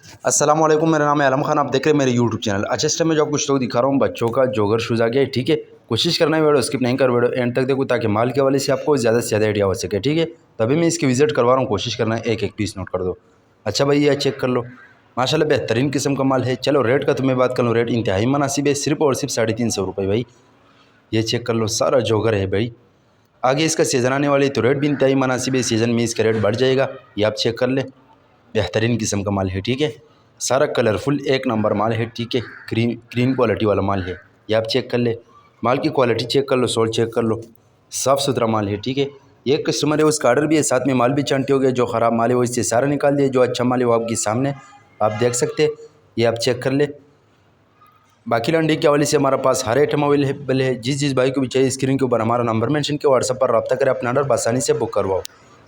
अस्सलाम वालेकुम, मेरा नाम है आलम खान। आप देख रहे हैं मेरे यूट्यूब चैनल। अच्छा, इस टाइम में जो आपको स्टॉक दिखा रहा हूँ बच्चों का जोगर शूज़ आ गया है। ठीक है, कोशिश करना है वीडियो स्किप नहीं कर, वीडियो एंड तक देखो ताकि माल के हवाले से आपको ज़्यादा से ज़्यादा आइडिया हो सके। ठीक है, तभी मैं इसकी विजिट करवा रहा हूँ। कोशिश करना है एक एक पीस नोट कर दो। अच्छा भाई, ये चेक कर लो, माशाल्लाह बेहतरीन किस्म का माल है। चलो रेट का तुम्हें बात कर लूँ, रेट इंतहाई मुनासिब है, सिर्फ और सिर्फ 350 रुपये भाई। ये चेक कर लो, सारा जोगर है भाई। आगे इसका सीज़न आने वाली तो रेट भी इंतहाई मुनासिब है। सीज़न में इसका रेट बढ़ जाएगा, ये आप चेक कर ले। बेहतरीन किस्म का माल है। ठीक है, सारा कलरफुल एक नंबर माल है। ठीक है, ग्रीन क्वालिटी वाला माल है। ये आप चेक कर ले, माल की क्वालिटी चेक कर लो, सोल चेक कर लो, साफ़ सुथरा माल है। ठीक है, ये कस्टमर है उसका ऑर्डर भी है, साथ में माल भी चंटे हो गया। जो ख़राब माल है वो इससे सारा निकाल दिया, जो अच्छा माल है वो आपके सामने आप देख सकते हैं। ये आप चेक कर ले। बाकी लंडी के हवाले से हमारे पास हर आइटम अवेलेबल है। जिस भाई को भी चाहिए स्क्रीन के ऊपर हमारा नंबर मेंशन किया, व्हाट्सएप पर रब्ता करें, अपना ऑर्डर आसानी से बुक करवाओ।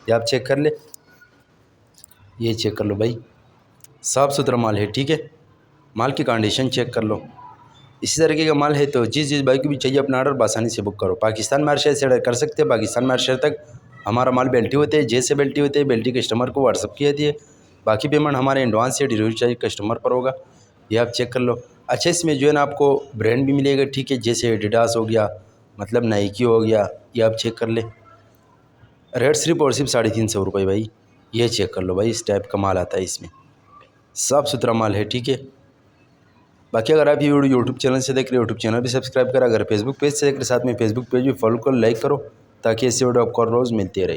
ये आप चेक कर ले, ये चेक कर लो भाई, साफ़ सुथरा माल है। ठीक है, माल की कंडीशन चेक कर लो। इसी तरीके का माल है तो जिस भाई को भी चाहिए अपना ऑर्डर आसानी से बुक करो। पाकिस्तान में हर शहर से ऑर्डर कर सकते हैं। पाकिस्तान में हर शहर तक हमारा माल बेल्टी होते हैं। जैसे बेल्टी होते हैं, बेल्टी कस्टमर को व्हाट्सअप की जाती है। बाकी पेमेंट हमारे एडवांस या डिलीवरी चार्ज कस्टमर पर होगा। ये आप चेक कर लो। अच्छा, इसमें जो है ना आपको ब्रांड भी मिलेगा। ठीक है, जैसे एडिडास हो गया, मतलब नाइकी हो गया। ये आप चेक कर ले। रेट सिर्फ और सिर्फ 350 रुपये भाई। ये चेक कर लो भाई, इस टाइप का माल आता है इसमें, साफ़ सुथरा माल है। ठीक है, बाकी अगर आप ये वीडियो यूट्यूब चैनल से देख रहे हो, यूट्यूब चैनल भी सब्सक्राइब करें। अगर फेसबुक पेज से देख रहे साथ में फेसबुक पेज भी फॉलो करो, लाइक करो, ताकि ऐसे वीडियो आपको रोज़ मिलती रहे।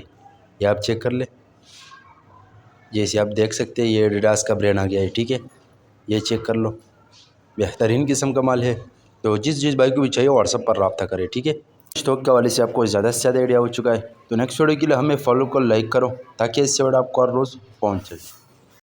ये आप चेक कर ले, जैसे आप देख सकते हैं ये एडिडास का ब्रांड आ गया है। ठीक है, ये चेक कर लो, बेहतरीन किस्म का माल है। तो जिस भाई को भी चाहिए व्हाट्सएप पर रब्ता करें। ठीक है, स्टॉक के हवाले से आपको ज़्यादा से ज़्यादा आइडिया हो चुका है। तो नेक्स्ट वीडियो के लिए हमें फॉलो करो, लाइक करो, ताकि इससे वीडियो आपको रोज़ पहुँचे।